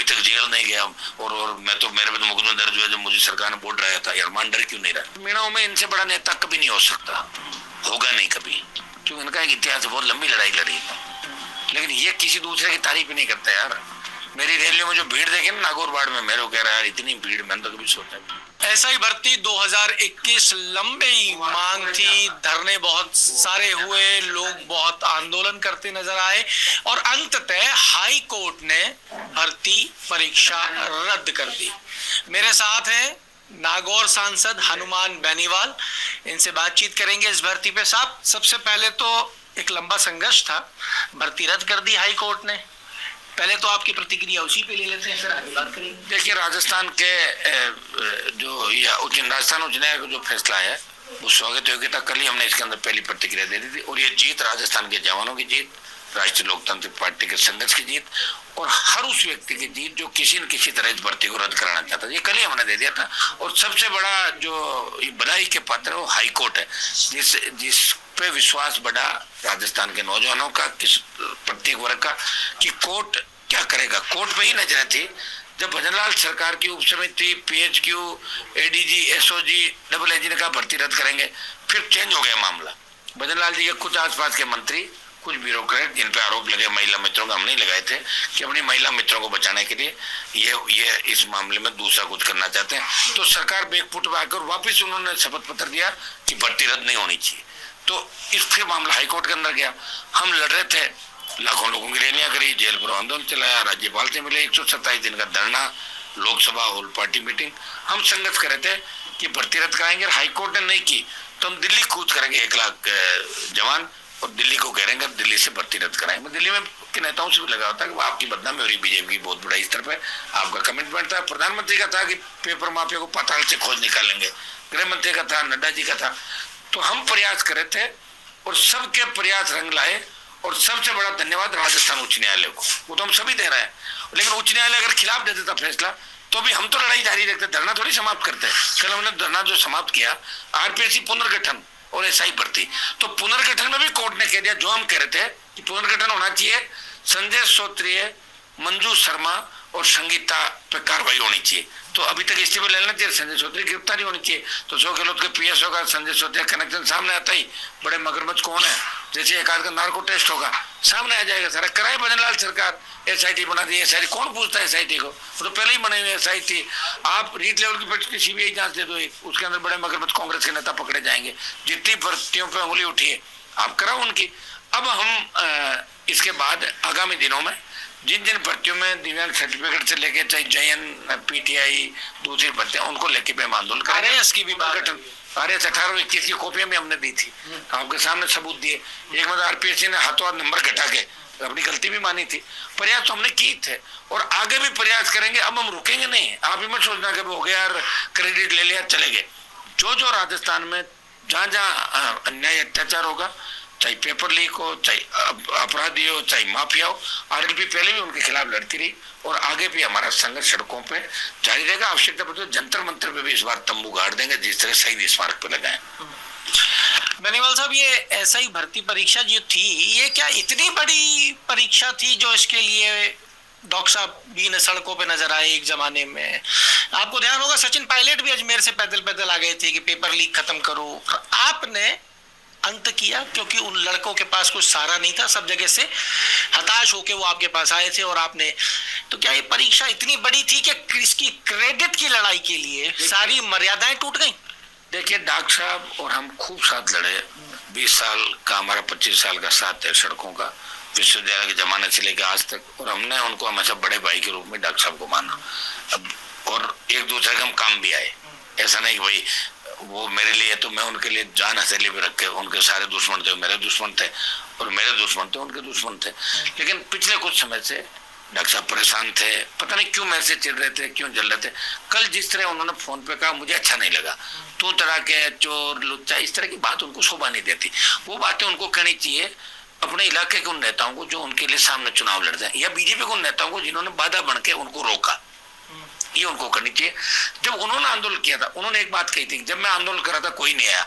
तक जेल नहीं गया, और मैं तो, मेरे पे तो मुकदमा दर्ज हुआ जब मुझे सरकार ने बोल रहा था यार मान, डर क्यों नहीं रहा? मीणाओं में इनसे बड़ा नेता कभी नहीं हो सकता, होगा नहीं कभी, क्योंकि इनका एक इतिहास बहुत लंबी लड़ाई लड़ी, लेकिन ये किसी दूसरे की तारीफ नहीं करता यार। मेरी रैलियों में जो भीड़ देखे ना नागौर वार्ड में, मेरे को कह रहा है यार इतनी भीड़ मैंने तो कभी सोचा नहीं। एसआई भर्ती 2021 लंबी मांग थी, धरने बहुत सारे हुए, लोग बहुत आंदोलन करते नजर आए और अंततः हाई कोर्ट ने भर्ती परीक्षा रद्द कर दी। मेरे साथ हैं नागौर सांसद हनुमान बेनीवाल, इनसे बातचीत करेंगे इस भर्ती पे। साहब, सबसे पहले तो एक लंबा संघर्ष था, भर्ती रद्द कर दी हाई कोर्ट ने, पहले तो आपकी प्रतिक्रिया उसी पे ले लेते हैं, फिर आगे बात करेंगे। देखिए, राजस्थान के जो राजस्थान उच्च न्यायालय का जो फैसला है वो स्वागत योग्य था। कल ही हमने इसके अंदर पहली प्रतिक्रिया दे दी थी, और ये जीत राजस्थान के जवानों की जीत, राष्ट्रीय लोकतांत्रिक पार्टी के संघर्ष की जीत, और हर उस व्यक्ति की जीत जो किसी न किसी तरह इस भर्ती को रद्द कराना चाहता था। ये कल ही हमने दे दिया था, और सबसे बड़ा जो बधाई के पात्र है वो हाई कोर्ट है, जिस पे विश्वास बढ़ा राजस्थान के नौजवानों का, किस प्रत्येक वर्ग का, कि कोर्ट क्या करेगा। कोर्ट पे ही नजर थी जब भजनलाल सरकार की उप समिति PHQ, ADG, SOG, AAG ने कहा भर्ती रद्द करेंगे, फिर चेंज हो गया मामला। भजनलाल जी के कुछ आसपास के मंत्री, कुछ ब्यूरोक्रेट जिन पे आरोप लगे महिला मित्रों का, हम नहीं लगाए थे, कि अपनी महिला मित्रों को बचाने के लिए ये इस मामले में दूसरा कुछ करना चाहते हैं, तो सरकार बैकफुट पे आकर वापिस उन्होंने शपथ पत्र दिया कि भर्ती रद्द नहीं होनी चाहिए। तो इस फिर मामला हाईकोर्ट के अंदर गया। हम लड़ रहे थे, लाखों लोगों की रैलियां करी, जेल पर आंदोलन चलाया, राज्यपाल से मिले, 127 दिन का धरना, लोकसभा होल पार्टी मीटिंग, हम संघर्ष कर रहे थे कि भर्ती रद्द कराएंगे। हाईकोर्ट ने नहीं की तो हम दिल्ली कूच करेंगे, 1 लाख जवान, और दिल्ली को कहेंगे दिल्ली से भर्ती रद्द कराएंगे। दिल्ली में के नेताओं से भी लगा होता है कि आपकी बदनामी हो रही, बीजेपी की बहुत बड़ा स्तर पे आपका कमिटमेंट था। प्रधानमंत्री का था कि पेपर माफिया को पाताल से खोज निकालेंगे, गृह मंत्री का था, नड्डा जी का था। तो हम प्रयास कर रहे थे और सबके प्रयास रंग लाए, और सबसे बड़ा धन्यवाद राजस्थान उच्च न्यायालय को, वो तो हम सभी दे रहे हैं। लेकिन उच्च न्यायालय अगर खिलाफ दे देता फैसला तो भी हम तो लड़ाई जारी रखते, धरना थोड़ी समाप्त करते। कल हमने धरना जो समाप्त किया, RPSC पुनर्गठन और SI भर्ती, तो पुनर्गठन में भी कोर्ट ने कह दिया जो हम कह रहे थे कि पुनर्गठन होना चाहिए, संजय श्रोत्रिय, मंजू शर्मा और संगीता पे कार्रवाई होनी चाहिए। तो अभी तक इस्तीफा ले लेना चाहिए, संजय श्रोत्रिय गिरफ्तारी होनी चाहिए। तो 100 गहलोत के PSO का संजय श्रोत्रिय कनेक्शन सामने आता ही बड़े मगरमच्छ कौन है, जैसे एक आध का नार्को टेस्ट होगा सामने आ जाएगा सारा। कराए भजनलाल सरकार, SIT बना दी। SIT कौन पूछता है SIT को, वो तो पहले ही बने हुए SIT। आप रीट लेवल की CBI जांच दे दो, उसके अंदर बड़े मगरमच्छ कांग्रेस के नेता पकड़े जाएंगे। जितनी भर्तियों पर उंगली उठी है आप कराओ उनकी। अब हम इसके बाद आगामी दिनों में जिन जिन भर्तियों में दिव्यांग सर्टिफिकेट से लेके, चाहे JN, PTI, दूसरी भर्तियां, उनको लेके भी हम आंदोलन करेंगे। RAS की भी बात, RAS 18 और 21 की कॉपियां भी हमने दी थी, आपके सामने सबूत दिए। एक मतलब RPSC ने हाथों हाथ नंबर घटा के अपनी गलती भी मानी थी। प्रयास तो हमने किए थे और आगे भी प्रयास करेंगे। अब हम रुकेंगे नहीं। आप ही मत सोचना कि हो गया यार, क्रेडिट ले लिया चले गए। जो राजस्थान में जहाँ जहाँ अन्याय अत्याचार होगा, चाहे पेपर लीक हो, चाहे अपराधी हो, चाहे माफिया हो, RLP पहले भी उनके खिलाफ लड़ती रही और आगे भी हमारा संघर्ष सड़कों पे जारी रहेगा। आवश्यकता पड़े तो जंतर मंतर पे भी इस बार तंबू गाड़ देंगे, जिस तरह शहीद स्मारक पे लगाए। बेनीवाल साहब, ये SI भर्ती परीक्षा जो थी, ये क्या इतनी बड़ी परीक्षा थी जो इसके लिए डॉक्टर साहब भी न सड़कों पे नजर आए? एक जमाने में आपको ध्यान होगा, सचिन पायलट भी अजमेर से पैदल पैदल आ गए थे कि पेपर लीक खत्म करो। आपने अंत किया क्योंकि उन लड़कों के पास कुछ सहारा नहीं था, सब जगह से हताश होके वो आपके पास आए थे और आपने, तो क्या ये परीक्षा इतनी बड़ी थी कि इसकी क्रेडिट की लड़ाई के लिए सारी मर्यादाएं टूट गई? देखिए, डॉक्टर साहब और हम खूब साथ लड़े। 20 साल का हमारा 25 साल का साथ है सड़कों का, विश्वविद्यालय के जमाने से लेकर आज तक, और हमने उनको हमेशा बड़े भाई के रूप में डॉक्टर साहब को माना। अब और एक दूसरे के हम काम भी आए, ऐसा नहीं भाई वो मेरे लिए तो मैं उनके लिए जान हथेली पे रख के, उनके सारे दुश्मन थे, मेरे दुश्मन थे, और मेरे दुश्मन थे उनके दुश्मन थे। लेकिन पिछले कुछ समय से डॉक्टर साहब परेशान थे, पता नहीं क्यों मेरे से चिढ़ रहे थे, क्यों जल रहे थे। कल जिस तरह उन्होंने फोन पे कहा मुझे अच्छा नहीं लगा, तू तरह के चोर लुच्चा, इस तरह की बात उनको शोभा नहीं देती। वो बातें उनको कहनी चाहिए अपने इलाके के उन नेताओं को जो उनके लिए सामने चुनाव लड़ते हैं, या बीजेपी के उन नेताओं को जिन्होंने बाधा बन के उनको रोका, ये उनको करनी चाहिए। जब उन्होंने आंदोलन किया था, उन्होंने एक बात कही थी, जब मैं आंदोलन कर रहा था कोई नहीं आया।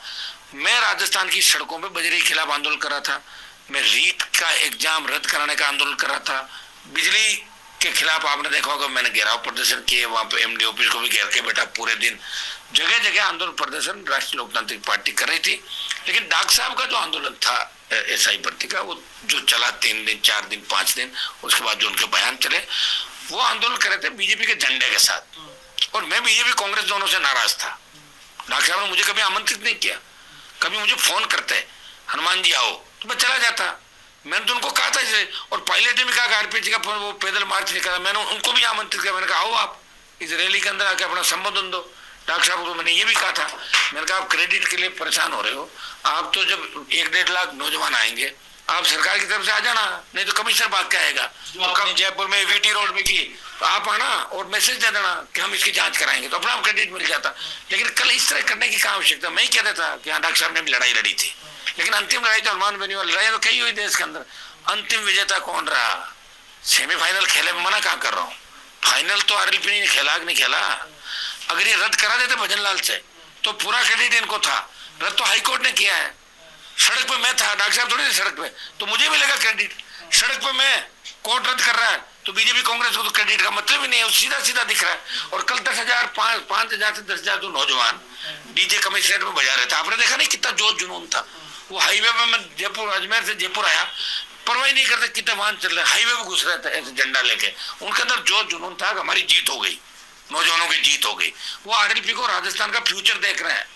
मैं राजस्थान की सड़कों पे बजरी के खिलाफ आंदोलन कर रहा था, मैं रीट का एग्जाम रद्द कराने का आंदोलन कर रहा था, बिजली के खिलाफ आपने देखा होगा मैंने घेराव प्रदर्शन किए, वहां पे एमडी ऑफिस को भी घेर के बैठा पूरे दिन, जगह जगह आंदोलन प्रदर्शन राष्ट्रीय लोकतांत्रिक पार्टी कर रही थी। लेकिन डॉक्टर साहब का जो आंदोलन था एसआई भर्ती का, वो जो चला 3 दिन 4 दिन 5 दिन, उसके बाद जो उनके बयान चले, वो आंदोलन कर रहे थे बीजेपी के झंडे के साथ। और मैं बीजेपी कांग्रेस दोनों से नाराज था। डॉक्टर साहब ने मुझे कभी आमंत्रित नहीं किया, कभी मुझे फोन करते हनुमान जी आओ तो मैं चला जाता। मैंने तो उनको कहा था इसे, और पायलट ने भी कहा आरपी जी का वो पैदल मार्च निकाला, मैंने उनको भी आमंत्रित किया। मैंने कहा आओ आप इस रैली के अंदर आके अपना संबोधन दो। डॉक्टर साहब को मैंने ये भी कहा था, मैंने कहा आप क्रेडिट के लिए परेशान हो रहे हो, आप तो जब 1-1.5 लाख नौजवान आएंगे आप सरकार की तरफ से आ जाना, नहीं तो कमिश्नर भाग के आएगा। आपने जयपुर में वीटी रोड में की, तो आप आना और मैसेज दे देना कि हम इसकी जांच कराएंगे, तो अपना क्रेडिट मिल जाता। लेकिन कल इस तरह करने की क्या आवश्यकता, मैं ही कहता था कि हाँ डॉक्टर साहब ने भी लड़ाई लड़ी थी, लेकिन अंतिम लड़ाई तो हनुमान बेनीवाल लड़ाई तो कही हुई देश के अंदर। अंतिम विजेता कौन रहा? सेमीफाइनल खेले में मना कहाँ कर रहा हूँ, फाइनल तो आरएलपी ने खेला कि नहीं खेला। अगर ये रद्द करा देते भजनलाल से तो पूरा क्रेडिट इनको था, रद्द तो हाईकोर्ट ने किया है। सड़क पे मैं था, डॉक्टर साहब थोड़ी थे सड़क पे, तो मुझे मिलेगा क्रेडिट। सड़क पे मैं, कोर्ट रद्द कर रहा है तो बीजेपी कांग्रेस को तो क्रेडिट का मतलब ही नहीं है, सीधा सीधा दिख रहा है। और कल 10,000 5,000 से 10,000 जो नौजवान डीजे कमिश्नरेट में बजा रहे थे, आपने देखा नहीं कितना जोश जुनून था। वो हाईवे पे मैं जयपुर अजमेर से जयपुर आया, परवाही नहीं करते कितने वाहन चल रहे, हाईवे पे घुस रहे थे ऐसे झंडा लेके। उनके अंदर जोश जुनून था कि हमारी जीत हो गई, नौजवानों की जीत हो गई। वो आरएलपी को राजस्थान का फ्यूचर देख रहे हैं।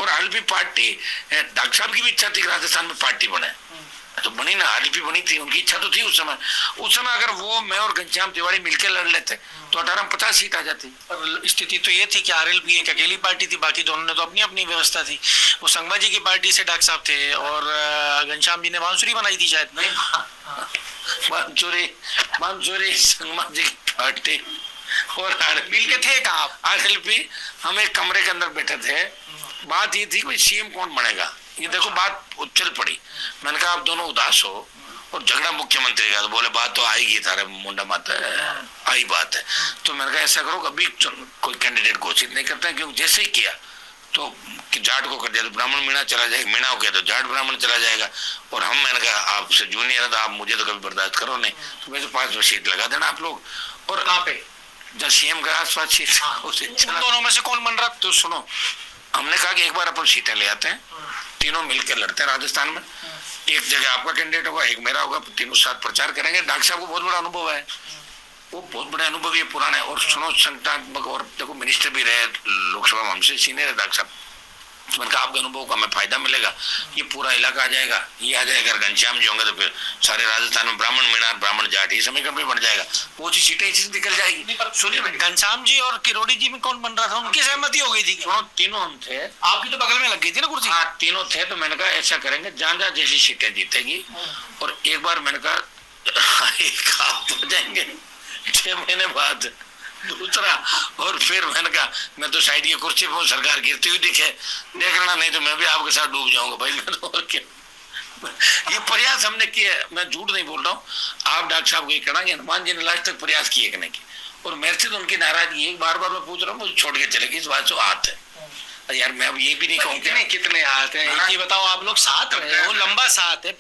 और आरएलपी पार्टी, डॉक्टर साहब की भी इच्छा थी कि राजस्थान में पार्टी बने, तो बनी ना, आरएलपी बनी थी, उनकी इच्छा तो थी उस समय। उस समय अगर वो मैं और घनश्याम तिवारी मिलकर लड़ लेते तो 18 में 50 सीट आ जाती। पर स्थिति तो ये थी कि आरएलपी एक अकेली पार्टी थी, बाकी दोनों ने तो अपनी अपनी व्यवस्था थी। वो संगमा जी की पार्टी से डॉक्टर साहब थे और घनश्याम जी ने बांसुरी बनाई थी शायद। नहीं, बांसुरी संगमा जी की पार्टी और मिल के थे कहाँ आप? आरएलपी, हम एक कमरे के अंदर बैठे थे। बात ये थी कि सीएम कौन बनेगा, ये देखो बात उछल पड़ी। मैंने कहा आप दोनों उदास हो और झगड़ा मुख्यमंत्री का, तो बोले बात तो आएगी, थारे मुंडा माता आई बात है। तो मैंने कहा ऐसा करो अभी कोई कैंडिडेट घोषित नहीं करते हैं, क्योंकि जैसे ही किया तो कि जाट को कर दिया तो ब्राह्मण मीणा चला जाएगा, मीणा हो गया तो जाट ब्राह्मण चला जाएगा। और हम, मैंने कहा आपसे जूनियर है तो आप मुझे तो कभी बर्दाश्त करो नहीं, तो मेरे 5 सीट लगा देना आप लोग। और कहाँ पे? जब सीएम के आसपास सीट, दोनों में से कौन बन रहा? तो सुनो, हमने कहा कि एक बार अपन सीटें ले आते हैं, तीनों मिलकर लड़ते हैं राजस्थान में, एक जगह आपका कैंडिडेट होगा, एक मेरा होगा, तीनों साथ प्रचार करेंगे। डॉक्टर साहब को बहुत बड़ा अनुभव है, वो बहुत बड़ा अनुभव ये पुराना है। और सुनो संगठनात्मक, और देखो मिनिस्टर भी रहे लोकसभा में, हमसे सीनियर है डॉक्टर साहब। मैंने कहा आपके अनुभव का हमें फायदा मिलेगा, ये पूरा इलाका आ जाएगा, ये आ जाएगा। घनश्याम जी होंगे तो फिर सारे राजस्थान में ब्राह्मण मीणा ब्राह्मण जाट ये समीकरण भी बन जाएगा, वो सी सीटें इसी से निकल जाएगी। सुनिए, घनश्याम जी और किरोड़ी जी में कौन बन रहा था? उनकी सहमति हो गई थी। तीनों हम थे, आपकी तो बगल में लग गई थी ना कुर्सी। हाँ तीनों थे। तो मैंने कहा ऐसा करेंगे, जहाँ जहाँ जैसी सीटें जीतेगी। और एक बार मैंने कहा एक आप हो जाएंगे 6 महीने बाद दूसरा, और फिर मैंने कहा मैं तो साइड की कुर्सी पे सरकार गिरती हुई दिखे देख लेना, नहीं तो मैं भी आपके साथ डूब जाऊंगा भाई। मैं तो और क्या, ये प्रयास हमने किए, मैं झूठ नहीं बोल रहा हूँ। आप डॉक्टर साहब को ये कहना कि हनुमान जी ने लास्ट तक प्रयास किए करने की, और मेरे से तो उनकी नाराजगी एक बार मैं पूछ रहा हूँ, मुझे छोड़ के चले गए, इस बात से हाथ है यार। मैं अब ये भी नहीं कहूँ कितने हाथ हैं, ये बताओ। आप लोग साथ रहे हो, लंबा साथ है।